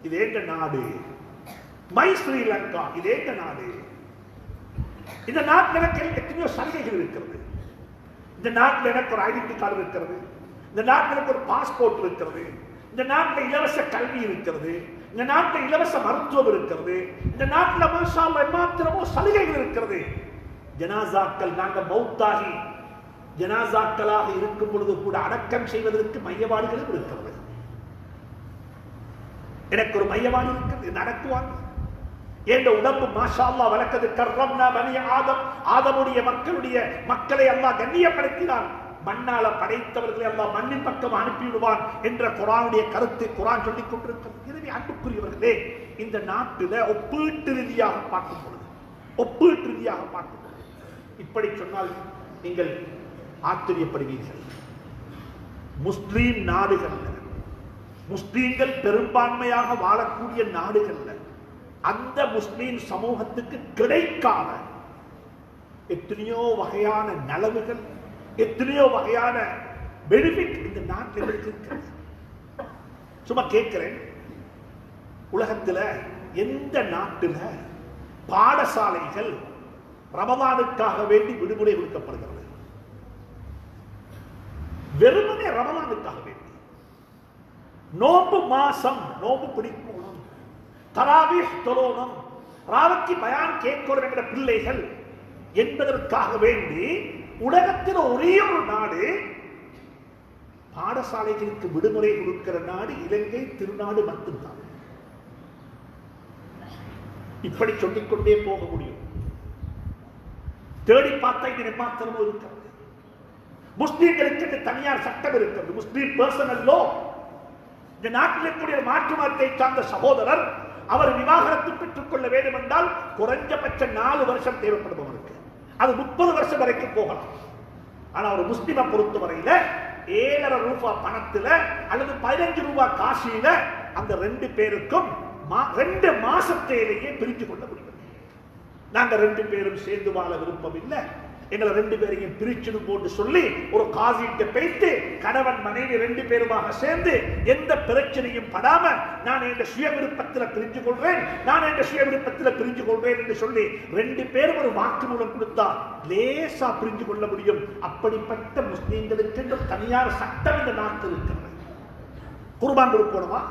இது எங்க நாடு, மை ஸ்ரீலங்கா, இது எங்க நாடு. இந்த நாட்டில் எனக்கு எத்தனையோ சலுகைகள் இருக்கிறது. இந்த நாட்டில் எனக்கு ஒரு ஐடென்டி கார்டு இருக்கிறது. இந்த நாட்டில் எனக்கு ஒரு பாஸ்போர்ட் இருக்கிறது. இந்த நாட்டில் இலவச கல்வி இருக்கிறது. இந்த நாட்டில் இலவச மருத்துவம் இருக்கிறது. இந்த நாட்டில் மாஷா அல்லாஹ் மாத்திரமோ சலுகைகள் இருக்கிறது. ஜனாசாக்கள் நாங்கள் மௌத்தாகி ஜனாசாக்களாக இருக்கும் பொழுது கூட அடக்கம் செய்வதற்கு மையவாடிகளும் இருக்கிறது. எனக்கு ஒரு மையவாடி இருக்கிறது, நடக்குவாங்க. என்ற உடம்பு மாஷா அல்லாஹ் வளர்க்கிறது. கர்ரம்னா பனி ஆதம், ஆதமுடைய மக்களை அல்லாஹ் கண்ணியப்படுத்தினான். மண்ணால படைத்தவர்களை அல்லாஹ் மண்ணின் பக்கம் அனுப்பிவிடுவான் என்ற குர்ஆனுடைய கருத்து குர்ஆன் சொல்லிக் கொண்டிருக்கிறது. எனவே அன்புக்குரியவர்களே, இந்த நாட்டில் ஒப்பீட்டு ரீதியாக பார்க்கும் பொழுது இப்படி சொன்னால் நீங்கள் ஆச்சரியப்படுவீர்கள். முஸ்லீம் நாடுகள்ல, முஸ்லீம்கள் பெரும்பான்மையாக வாழக்கூடிய நாடுகள்ல அந்த முஸ்லீம் சமூகத்துக்கு கிடைக்காத எத்தனையோ வகையான நலவுகள், எத்தனையோ வகையான பெனிஃபிட் இந்த நாட்டில் இருக்கிறது. சும்மா கேட்கிறேன், உலகத்தில் எந்த நாட்டில் பாடசாலைகள் ரமலானுக்காக வேண்டி விடுமுறை கொடுக்கப்படுகிறது? வெறுமனே ரமலானுக்காக வேண்டி. நோம்பு மாசம், நோம்பு பிடிக்கணும், தராவீஹ் தொழணும், ராவத்தி பயான் கேட்கணும் என்கிற பிள்ளைகள் என்பதற்காக வேண்டி உலகத்தில் ஒரே ஒரு நாடு பாடசாலைகளுக்கு விடுமுறை கொடுக்கிற நாடு இலங்கை திருநாடு மட்டும்தான். இப்படி சொல்லிக்கொண்டே போக முடியும். தேடி பார்த்தா இங்க மாத்திரமும் இருக்கிறது. முஸ்லீம்களுக்கு தனியார் சட்டம் இருக்கிறது, முஸ்லீம் பர்சனல் லா. இந்த நாட்டில் இருக்கக்கூடிய மாற்று மதத்தை சார்ந்த சகோதரர் அவர் விவாகரத்து பெற்றுக் கொள்ள வேண்டும் என்றால் குறைஞ்சபட்சம் 4 வருஷம் தேவைப்படுபவருக்கு, அது 30 வருஷம் வரைக்கும் போகலாம். ஆனா ஒரு முஸ்லிமை பொறுத்தவரையில 7.5 ரூபாய் பணத்துல அல்லது 15 ரூபாய் காசியில அந்த 2 பேருக்கும் 2 மாசத்திலேயே பிரித்து கொள்ள முடியும். நாங்க 2 பேரும் சேர்ந்து வாழ விருப்பம் இல்லை, எங்களை 2 பேரையும் பிரிச்சுடும் போட்டு சொல்லி ஒரு காசிட்ட பேசி கணவன் மனைவி 2 பேருமாக சேர்ந்து எந்த பிரச்சனையும் படாம நான் என் சுய விருப்பத்தில் பிரிஞ்சு கொள்றேன், நான் என் சுய விருப்பத்தில் பிரிஞ்சு கொள்றேன் என்று சொல்லி 2 பேரும் ஒரு வாக்குமூலம் கொடுத்தா லேசா பிரிஞ்சு கொள்ள முடியும். அப்படிப்பட்ட முஸ்லீம்களுக்கு தனியார் சட்டம் இந்த நாட்டில் இருக்கிறது. குர்பான் கொடுக்கணுமா,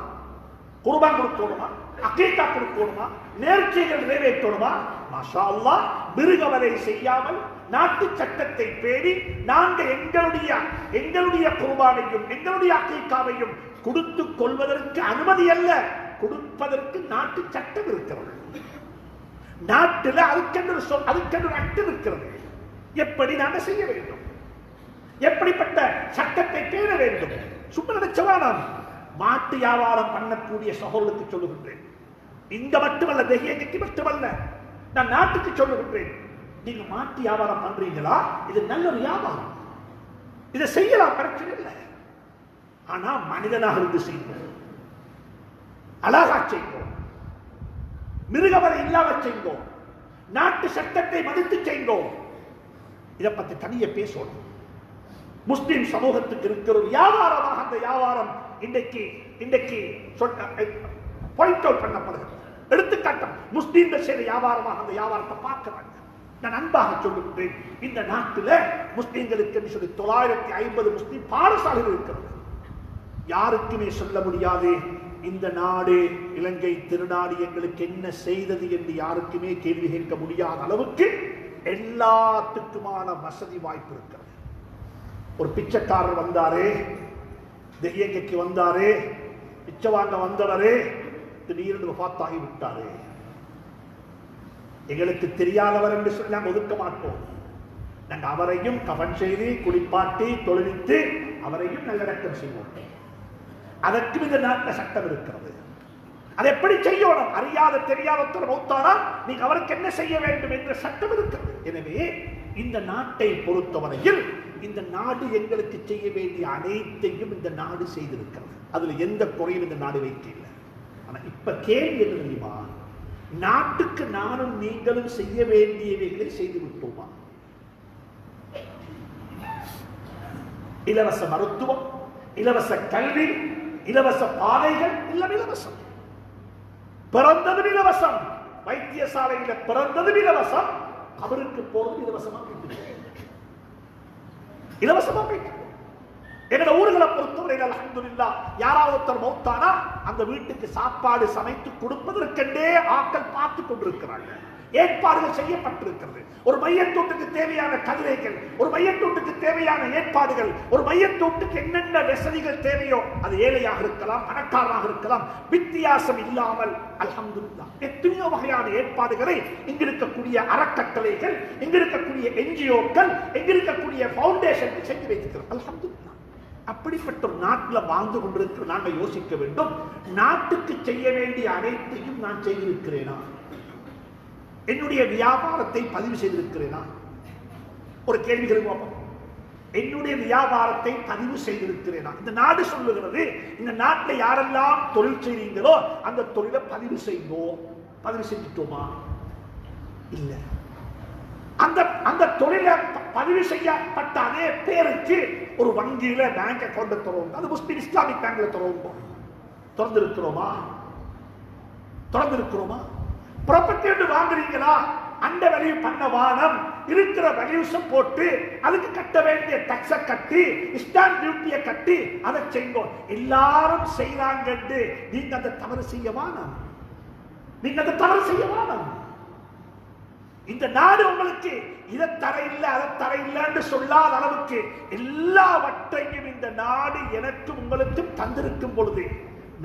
குர்பான் கொடுக்கணுமா, அகீகா கொடுக்கணுமா, நேர்ச்சைகள் நிறைவேற்றணுமா, மாஷா அல்லாஹ் மிருகவதை செய்யாமல் நாட்டு சட்டத்தை பேணி நாங்கள் எங்களுடைய குர்பானையும் எங்களுடைய அகீகாவையும் கொடுத்துக் கொள்வதற்கு அனுமதி அல்ல, கொடுப்பதற்கு நாட்டு சட்டம் இருக்கிறது. நாட்டில் அதுக்கென்று அட்டு இருக்கிறது. எப்படி நாங்கள் செய்ய வேண்டும், எப்படிப்பட்ட சட்டத்தை பேண வேண்டும். சும்மா நினைச்சவானம் மாட்டு வியாபாரம் பண்ணக்கூடிய சகோதரருக்கு சொல்லுகின்றேன், இங்க மட்டுமல்ல, தெஹியக்கு மட்டுமல்ல, நான் நாட்டுக்கு சொல்லுகின்றேன், நீங்க மாட்டு வியாபாரம் பண்றீங்களா? இது நல்ல ஒரு வியாபாரம், இதை செய்யலாம், பிரச்சனை இல்லை. ஆனா மனிதனாக இருந்து செய்வோம், அழகா செய்வோம், மிருகவரை இல்லாம செய்வோம், நாட்டு சட்டத்தை மதித்து செய்வோம். இதை பத்தி தனிய பேசணும். முஸ்லிம் சமூகத்துக்கு இருக்கிற ஒரு வியாபாரமாக அந்த வியாபாரம் இன்றைக்கு பாயிண்ட் அவுட் பண்ணப்படுகிறது. எடுத்துக்காட்டம், முஸ்லீம்கள் செய்த வியாபாரமாக அந்த வியாபாரத்தை பார்க்கிறாங்க. நான் அன்பாக சொல்லுகின்றேன், இந்த நாட்டில் முஸ்லீம்களுக்கு சொல்லி 950 முஸ்லீம் பாடசாலைகள் இருக்கிறது. யாருக்குமே சொல்ல முடியாது இந்த நாடு இலங்கை திருநாடு எங்களுக்கு என்ன செய்தது என்று யாருக்குமே கேள்வி கேட்க முடியாத அளவுக்கு எல்லாத்துக்குமான வசதி வாய்ப்பு இருக்கிறது. ஒரு பிச்சைக்காரர் வந்தாரு, தெய்யங்கைக்கு வந்தாரு, பிச்சை வாங்க வந்தவரே திடீர்னு வஃபாத்தாகி விட்டாரு. எங்களுக்கு தெரியாதவர் என்று சொல்லி நாங்கள் ஒதுக்க மாட்டோம். நாங்கள் அவரையும் கவன் செய்து குளிப்பாட்டி தொழுவித்து அவரையும் நல்லடக்கம் செய்வோம். அதற்கும் இந்த நாட்டில் சட்டம் இருக்கிறது. அதை எப்படி செய்யணும்? அறியாத தெரியாத ஒருத்தர் மௌத்தானா நீங்க அவருக்கு என்ன செய்ய வேண்டும் என்ற சட்டம் இருக்கிறது. எனவே இந்த நாட்டை பொறுத்தவரையில் இந்த நாடு எங்களுக்கு செய்ய வேண்டிய அனைத்தையும் இந்த நாடு செய்திருக்கிறது. அதுல எந்த குறையும் இந்த நாடு வைக்கல. ஆனா இப்ப கேள்வி என்ன தெரியுமா? நாட்டுக்கு நானும் நீங்களும் செய்ய வேண்டியவைகளை செய்து விட்டோமா? இலவச மருத்துவம், இலவச கல்வி, இலவச பாதைகள் எல்லாம் இலவசம். பிறந்தது இலவசம், வைத்தியசாலையில் பிறந்தது இலவசம், அவருக்கு போறது இலவசமா இலவசமா போயிட்டு. எங்களோட ஊர்களை பொறுத்தவரை அல்ஹம்துலில்லாஹ் யாராவது ஒருத்தர் மௌத்தானா அந்த வீட்டுக்கு சாப்பாடு சமைத்து கொடுப்பதற்கென்றே ஆட்கள் பார்த்து கொண்டிருக்கிறார்கள். ஏற்பாடுகள் செய்யப்பட்டிருக்கிறது. ஒரு மையத்தோட்டுக்கு தேவையான கதிரைகள், ஒரு மையத்தோட்டுக்கு தேவையான ஏற்பாடுகள், ஒரு மையத்தோட்டுக்கு என்னென்ன வசதிகள் தேவையோ அது ஏழையாக இருக்கலாம், பணக்காரராக இருக்கலாம், வித்தியாசம் இல்லாமல் அல்ஹம்துலில்லாஹ் எத்தனையோ வகையான ஏற்பாடுகளை இங்கு இருக்கக்கூடிய அறக்கட்டளைகள், இங்கு இருக்கக்கூடிய என்ஜிஓக்கள், இங்கு இருக்கக்கூடிய பவுண்டேஷன் செஞ்சு வைத்திருக்கிறது. அல்ஹம்துலில்லாஹ் அப்படிப்பட்ட ஒரு நாட்டில் வாழ்ந்து கொண்டிருக்கிற நாங்கள் யோசிக்க வேண்டும், நாட்டுக்கு செய்ய வேண்டிய அனைத்தையும் நான் செய்திருக்கிறேனா? என்னுடைய வியாபாரத்தை பதிவு செய்திருக்கிறேனா? ஒரு கேள்விகள் பார்ப்போம். என்னுடைய வியாபாரத்தை பதிவு செய்திருக்கிறேனா? இந்த நாடு சொல்லுகிறது, இந்த நாட்டில் யாரெல்லாம் தொழில் செய்றீங்களோ அந்த தொழிலை பதிவு செய்வோம். பதிவு செஞ்சுட்டோமா? இல்ல. அந்த தொழிலை பதிவு செய்யப்பட்ட அதே பேருக்கு ஒரு வங்கியில பேங்க் அக்கௌண்ட் தருவோம். அது முஸ்லிம் இஸ்லாமிக் பேங்க்ல தருவோம். திறந்திருக்கிறோமா? திறந்திருக்கிறோமா? ப்ராப்பர்ட்டி ஒன்று வாங்குறீங்களா? அந்த வேல்யூ பண்ண வானம் இருக்கிற வேல்யூஸை போட்டு அதுக்கு கட்ட வேண்டிய டாக்ஸை கட்டி ஸ்டாம்ப் டியூட்டியை கட்டி அதை செய்வோம். எல்லாரும் செய்யறாங்க, நீங்க அதை தவறு செய்ய வானம். நீங்க அதை தவறு செய்ய வானம். இந்த நாடு உங்களுக்கு இதை தர இல்லை அதை தர இல்லைன்னு சொல்லாத அளவுக்கு எல்லாவற்றையும் இந்த நாடு எனக்கும் உங்களுக்கும் தந்திருக்கும் பொழுது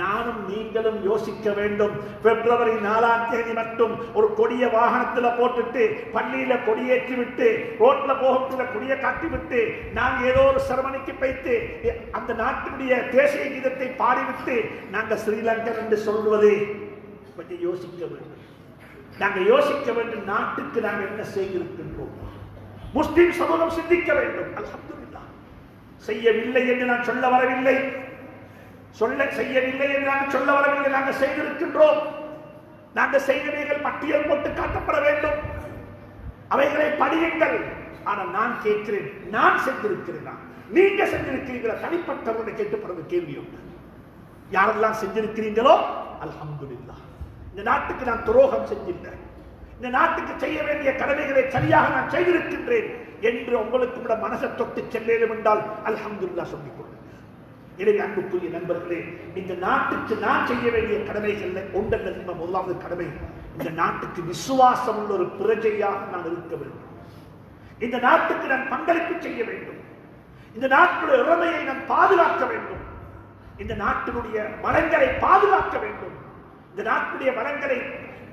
நானும் நீங்களும் யோசிக்க வேண்டும். பிப்ரவரி 4ஆம் தேதி மட்டும் ஒரு கொடிய வாகனத்தில் போட்டுட்டு பள்ளியில கொடியேற்றி விட்டு ரோட்ல போகத்துல கொடியை காட்டி விட்டு நாங்க ஏதோ ஒரு செரமனிக்கு போய்த்து அந்த நாட்டினுடைய தேசிய கீதத்தை பாடிவிட்டு நாங்க ஸ்ரீலங்கன் என்று சொல்வது கொஞ்சம் யோசிக்க வேண்டும். நாங்க யோசிக்க வேண்டும், நாட்டுக்கு நாங்கள் என்ன செய்திருக்கின்றோம். முஸ்லிம் சமூகம் சிந்திக்க வேண்டும். அல்ஹம்துலில்லாஹ் செய்யவில்லை என்று நான் சொல்ல வரவில்லை, செய்யவில்லை என்று நாங்கள் சொல்ல வரவில்லை. நாங்கள் செய்திருக்கின்றோம். நாங்கள் செய்தவைகள் பட்டியல் போட்டு காட்டப்பட வேண்டும். அவைகளை படியுங்கள். ஆனால் நான் கேட்கிறேன், நான் செஞ்சிருக்கிறேன், நீங்க செஞ்சிருக்கிறீங்களா? தனிப்பட்டவர்களை கேட்டுப்படுற கேள்வி உண்டு. யாரெல்லாம் செஞ்சிருக்கிறீங்களோ அல்ஹம்துலில்லாஹ். இந்த நாட்டுக்கு நான் துரோகம் செஞ்சிருந்தேன், இந்த நாட்டுக்கு செய்ய வேண்டிய கடமைகளை சரியாக நான் செய்திருக்கின்றேன் என்று உங்களுக்கு கூட மனசை தொட்டு செல்லும் என்றால் அல்ஹம்துலில்லாஹ் சொல்லிக் கொள்ளுங்கள். எனவே அன்புக்குரிய நண்பர்களே, இந்த நாட்டுக்கு நான் செய்ய வேண்டிய கடமைகள் ஒன்றல்ல. முதலாவது கடமை, இந்த நாட்டுக்கு விசுவாசம் உள்ள ஒரு பிரஜையாக நான் இருக்க வேண்டும். இந்த நாட்டுக்கு நான் பங்களிப்பு செய்ய வேண்டும். இந்த நாட்டுடைய உரிமையை நான் பாதுகாக்க வேண்டும். இந்த நாட்டினுடைய வளங்களை பாதுகாக்க வேண்டும். இந்த நாட்டுடைய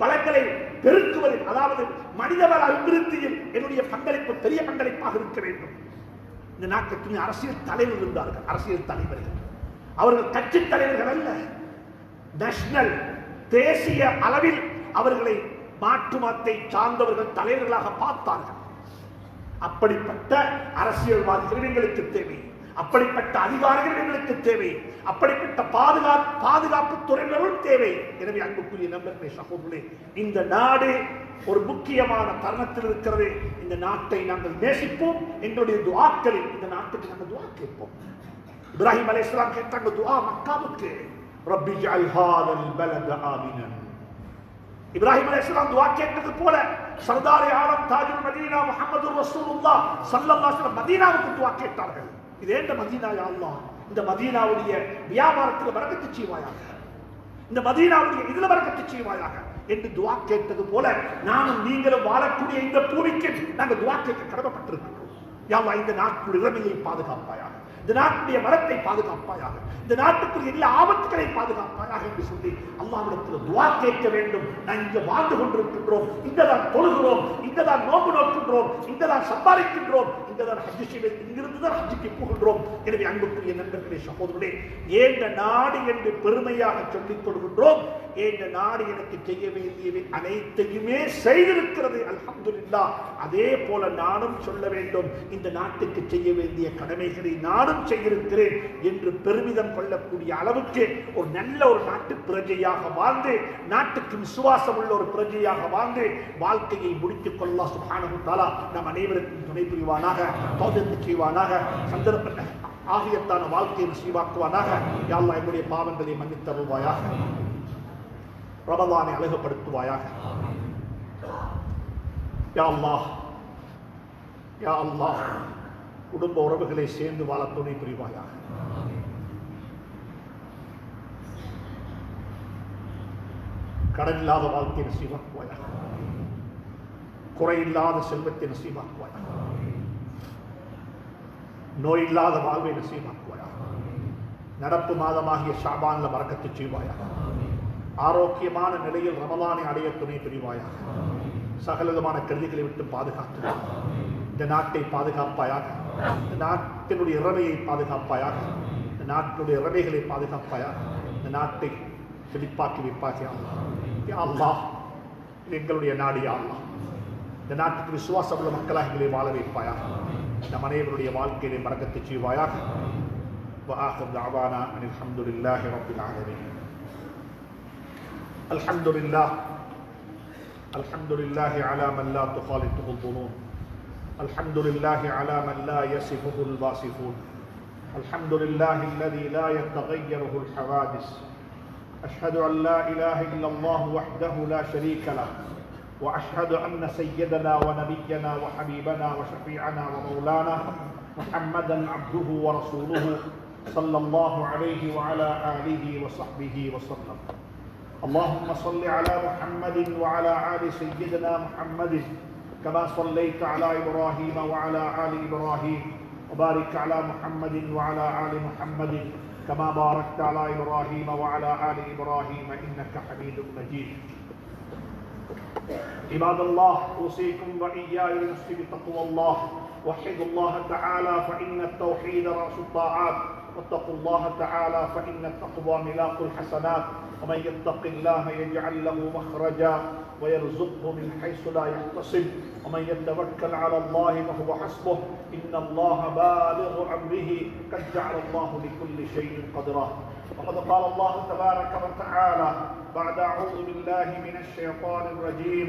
வளங்களை பெருக்குவதில், அதாவது மனிதவள அபிவிருத்தியில் என்னுடைய பங்களிப்பு பெரிய பங்களிப்பாக இருக்க வேண்டும். இந்த நாட்டுக்கு அரசியல் தலைவர்கள் இருந்தார்கள், அரசியல் தலைவர்கள். அவர்கள் கட்சி தலைவர்கள் அல்ல, நேஷனல் தேசிய அளவில் அவர்களை மாற்று மதத்தை சார்ந்தவர்கள் தலைவர்களாக பார்த்தார்கள். அப்படிப்பட்ட அரசியல்வாதிகள் எங்களுக்கு தேவை, அப்படிப்பட்ட அதிகாரிகள் எங்களுக்கு தேவை, அப்படிப்பட்ட பாதுகாப்பு துறையினரும் தேவை. எனவே அன்புக்குரிய நண்பர்களே, சகோதரர்களே, இந்த நாடு ஒரு முக்கியமான தருணத்தில் இருக்கிறது. இந்த நாட்டை நாங்கள் நேசிப்போம். எங்களுடைய துஆக்களில் இந்த நாட்டுக்கு நாங்கள் துஆ கேட்போம். இப்ராஹிம் அலைஹிஸ்ஸலாம் கேட்டாங்க துஆ மக்காவுக்கு, ரப்பி ஜஅல் ஹாதல் பலத ஆமினன். இப்ராஹிம் அலைஹிஸ்ஸலாம் துஆ கேட்டது போல சர்தாரே ஆலம் தாஜுல் மதீனா முஹம்மதுர் ரசூலுல்லாஹ் ஸல்லல்லாஹு அலைஹி வஸல்லம் மதீனாவுக்கு துஆ கேட்டார்கள். இது ஏண்ட மதீனா யா அல்லாஹ், இந்த மதீனாவுடைய வியாபாரத்தில் பரக்கத்து செய்வாயாக, இந்த மதீனாவுடைய இதுல பரக்கத்து செய்வாயாக என்று துஆ கேட்டது போல நானும் நீங்களும் வாழக்கூடிய இந்த பூமிக்கு நாங்கள் துஆ கேட்க கடமைப்பட்டிருக்கிறோம். யா அல்லாஹ், இந்த நாட்டுடைய இளமையை பாதுகாப்பாயாக, இந்த நாட்டுடைய மரத்தை பாதுகாப்பாயாக, இந்த நாட்டுக்குரிய எல்லா ஆபத்துக்களை பாதுகாப்பாயாக என்று சொல்லி அல்லாஹ்விடத்தில் துஆ கேட்க வேண்டும். நான் இங்கே வாழ்ந்து கொண்டிருக்கின்றோம், இங்கதான் தொழுகிறோம், இங்கதான் நோன்பு நோக்கின்றோம், இங்கதான் சம்பாதிக்கின்றோம், இங்கதான் ஹஜ் செய்வது, இங்கிருந்து தான் ஹஜ்ஜுக்கு போகின்றோம். எனவே அன்புக்குரிய நண்பர்களே, சகோதரர்களே, ஏண்ட நாடு என்று பெருமையாக சொல்லிக் கொள்கின்றோம். ஏண்ட நாடு எனக்கு செய்ய வேண்டியவை அனைத்தையுமே செய்திருக்கிறது, அல்ஹம்துலில்லாஹ். அதே போல நானும் சொல்ல வேண்டும், இந்த நாட்டுக்கு செய்ய வேண்டிய கடமைகளை நானும் செய்திருக்கிறேன் என்று பெருமிதம் கொள்ளக்கூடிய அளவுக்கு ஒரு நல்ல ஒரு நாட்டு பிரஜையாக வாழ்ந்து, நாட்டுக்கு விசுவாசம் உள்ள ஒரு பிரஜையாக வாழ்ந்து வாழ்க்கையை முடித்துக் கொள்ள அல்லாஹ் சுப்ஹானஹு வ தஆலா நம் அனைவருக்கும் துணை புரிவானாக, தௌஃபீக் செய்வானாக, சந்தர்ப்ப ஆகியத்தான வாழ்க்கையை நசீபாக்குவானாக. யா அல்லாஹ், என்னுடைய பாவங்களை மன்னித்தருள்வாயாக, ரமலானை அழகுபடுத்துவாயாக. யா அல்லாஹ், யா அல்லாஹ், குடும்ப உறவுகளை சேர்ந்து வாழ துணை புரிவாயாக. கடன் இல்லாத வாழ்க்கை நசீபாக்குவாயாக, குறையில்லாத செல்வத்தை நசீபாக்குவாயாக, நோய் இல்லாத வாழ்வை நசீபாக்குவாயாக. நடப்பு மாதமாகிய ஷாபான்ல பரக்கத்து செய்வாயாக. ஆரோக்கியமான நிலையில் ரமலானை அடைய துணை புரிவாயாக. சகலவிதமான கருதிகளை விட்டு பாதுகாத்து இந்த நாட்டை பாதுகாப்பாயாக, இந்த நாட்டினுடைய இறமையை பாதுகாப்பாயாக, இந்த நாட்டினுடைய இறமைகளை பாதுகாப்பாயாக, இந்த நாட்டை செழிப்பாக்கி வைப்பாக. யா அல்லாஹ், எங்களுடைய நாடு யா அல்லாஹ், இந்த நாட்டுக்கு விசுவாசம் உள்ள மக்களாக எங்களை வாழ வைப்பாயாக. நம் அனைவருடைய வாழ்க்கையை பரக்கத்து செய்வாயாக. وآخر دعوانا أن الحمد لله رب العالمين. الحمد لله، الحمد لله على من لا تخالطه الظنون، الحمد لله على من لا يصفه الواصفون، الحمد لله الذي لا يتغيره الحوادث. أشهد أن لا إله إلا الله وحده لا شريك له، وأشهد أن سيدنا ونبينا وحبيبنا وشفيعنا ومولانا محمدا عبده ورسوله صلى الله عليه وعلى آله وصحبه وسلم. اللهم صل على محمد وعلى آل سيدنا محمد كما صليت على إبراهيم وعلى آل إبراهيم، وبارك على محمد وعلى آل محمد كما باركت على إبراهيم وعلى آل إبراهيم إنك حميد مجيد. عباد الله، أوصيكم وإياي بنفسي بتقوى الله. وحدوا الله تعالى فإن التوحيد رأس الطاعات، واتقوا الله تعالى فإن التقوى ملاك الحسنات. ومن يتق الله يجعل له مخرجا ويرزقه من حيث لا يحتسب، ومن يتوكل على الله فهو حسبه، إن الله بالغ أمره قد جعل الله لكل شيء قدرا. وقد قال الله تبارك وتعالى بعد أعوذ بالله من الشيطان الرجيم: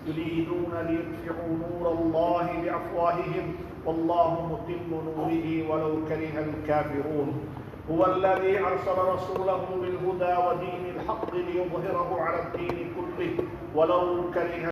يريدون ليطفئوا نور الله بأفواههم والله متم نوره ولو كره الكافرون. هو الذي أرسل رسوله بالهدى ودين الحق ليظهره على الدين كله ولو كره